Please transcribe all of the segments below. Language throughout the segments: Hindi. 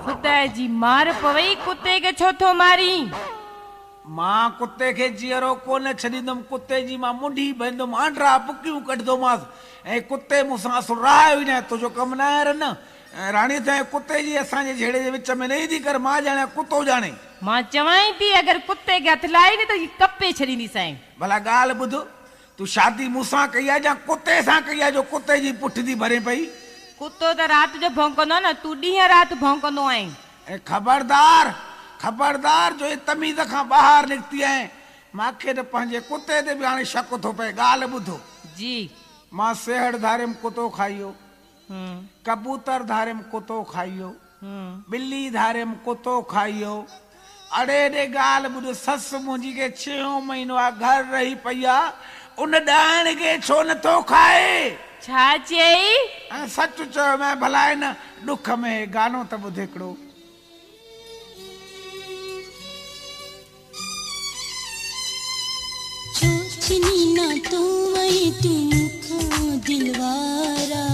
कुत्ते जी मार पवई कुत्ते के छो थो मारी मां कुत्ते के जीअरो कोन छॾींदुमि कुत्ते जी मां मुंडी बहंदुमि आंड्रा पुकियूं कढंदोमांसि ऐं कुत्ते मूंसां सुरायो ई न तुंहिंजो कमु न आहे न राणी त कुत्ते जी असांजे झेड़े जे विच में न ईंदी कर मां ॼाणे कुतो ॼाणे मां चवाई थी अगरि कुत्ते के हथ लाई न त कपे छॾींदी साईं भला ॻाल्हि ॿुध तूं शादी मूंसां कई आहे या कुत्ते सां कई आहे जो कुत्ते जी पुठ थी भरे पई कुत्तो त राति जो भौंकंदो न तूं ॾींहं राति भौंकंदो आहीं ऐं खबरदार खबरदार जो तमीज़ खां ॿाहिरि निकिती आहे मूंखे त पंहिंजे कुत्ते ते बि हाणे शक थो पए ॻाल्हि ॿुधो जी मां सेहड़ धारियमि कुतो खाइयो कबूतर धारियमि कुतो खाइयो ॿिली धारियमि कुतो खाइयो अड़े ॾे ॻाल्हि ॿुध ससु मुंहिंजी खे 6 महीनो आहे घर रही पई आहे उन ॾाइण खे छो नथो खाए छा चई ऐं सच चयो मैं भला न ॾुख में गानो त ॿुध हिकिड़ो छोचनी ना तू वही तू मुखा दिलवारा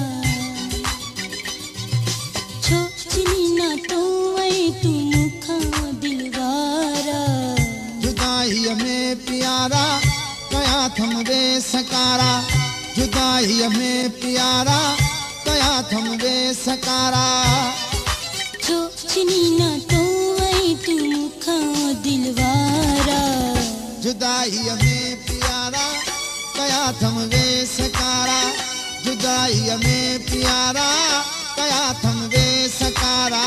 छोचनी ना तू वही तू मुखा दिलवारा जुदाई में प्यारा कया थम वे सकारा जुदाई में प्यारा कया थम वे सकारा छोचनी ना तू वही तू मुखा दिलवारा जुदाई में प्यारा कया थम वे सकारा जुदाई में प्यारा कया थम वे सकारा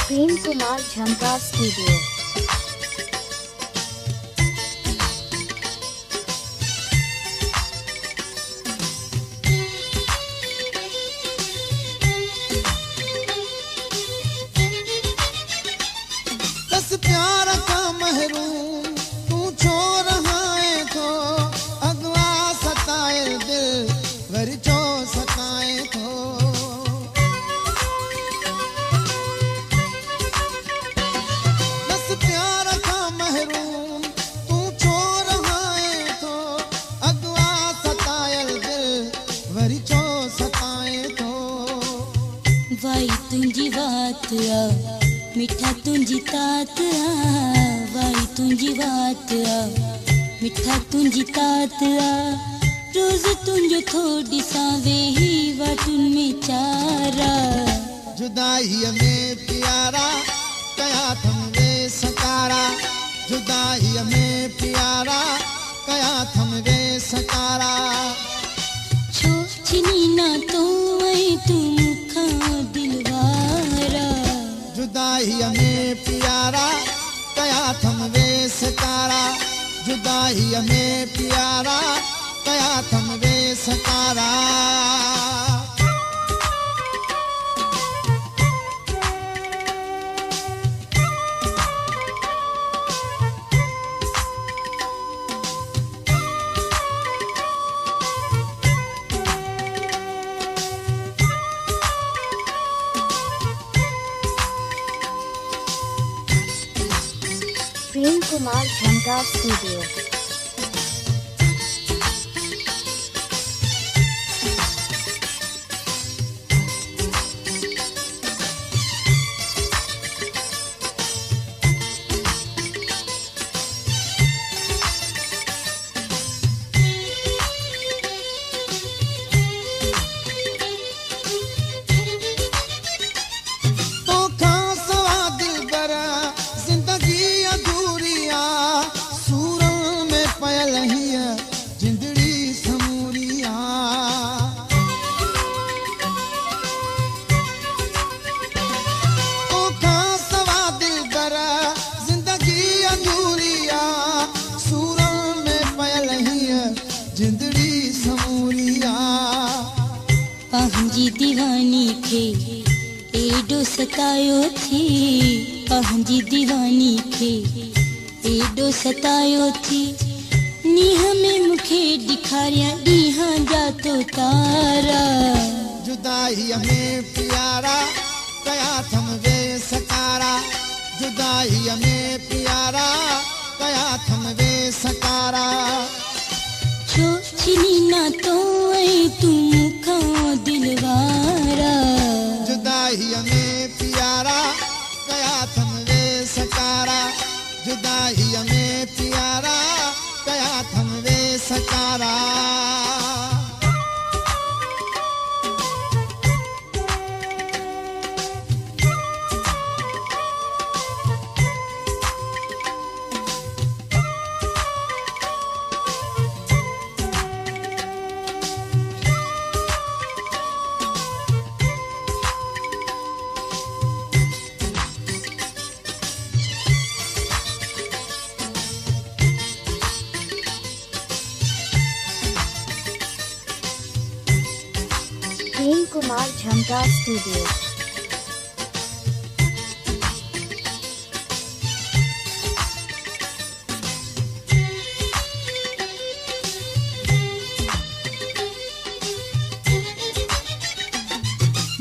प्रेम कुमार झंकार स्टूडियो दस प्यार का महरूम तू छो रहा है तो अगवा सताए दिल वरी छो सताए तो दस प्यार का महरूम तू छो रहा है तो अगवा सताए दिल वरी छो सताए तो वाई तुंजी बात आ मिठा तुंजी तात आ वाई तुंजी बात आ मिठा तुंजी तात आ रोज तुंजो थोड़ी सा वेही वाटुन में चारा जुदाई में प्यारा कया थम वे सकारा जुदाई में प्यारा कया थम वे सकारा छोचनी ना तो वही तू मुखा दिलवारा जुदाई में प्यारा कया थम वे सकारा जुदाई में प्यारा कया थम वे सकारा प्रेम कुमार झंकार स्टूडियो तो खास दिल बरा जिंदगी अधूरिया सूरन में पयल ही जिंदड़ी समूरिया तो खास दिल बरा जिंदगी अधूरिया सूरन में पयल ही जिंदड़ी समूरिया पंहिंजी दीवानी खे एडो सतायो थी पंहिंजी दीवानी खे, एडो सतायो थी नीह में मूंखे ॾेखारियां ॾींहं जा तो तारा। जुदाईअ में प्यारा कया थम वे सकारा, जुदाईअ में प्यारा कया थम वे सकारा। छो छिनी ना तो ऐं तूं मूंखां दिलवारा, जुदाईअ में प्यारा कया थम वे सकारा, जुदाईअ में प्यारा कया थम वे सकारा। प्रेम कुमार झमकार स्टूडियो।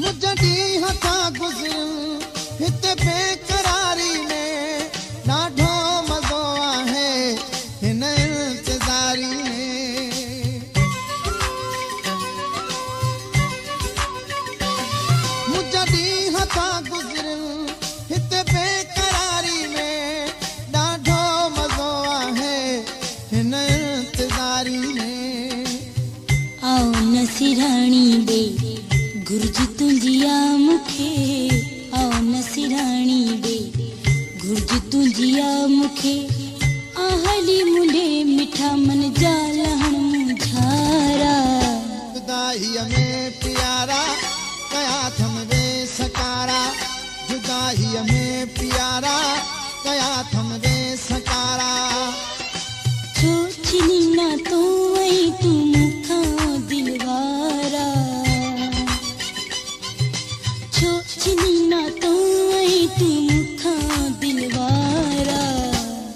मुझ ॾींहं था गुज़रनि हिते बेक़रारी में, ॾाढो मज़ो आहे हिन इंतज़ारी में। मुझ ॾींहं था गुज़रनि हिते बेक़रारी में, ॾाढो मज़ो आहे हिन इंतज़ारी में। आओ न सिराणी ॾे घुर्ज तुंहिंजी आ मूंखे, आओ न सिराणी ॾे घुर्ज तुंहिंजी आ मूंखे। आहली मुंडे मिठा मन जा लहण मुंझारा, जुदाईअ में प्यारा कया थम वे सकारा, जुदाईअ में प्यारा कया थम वे सकारा। छो छिनी ना तो ऐं तूं मूंखां दिलवारा, छो छिनी ना तो ऐं तूं मूंखां दिलवारा।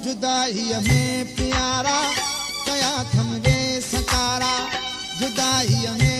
जुदाईअ में प्यारा कया थम वे सकारा, जुदाईअ में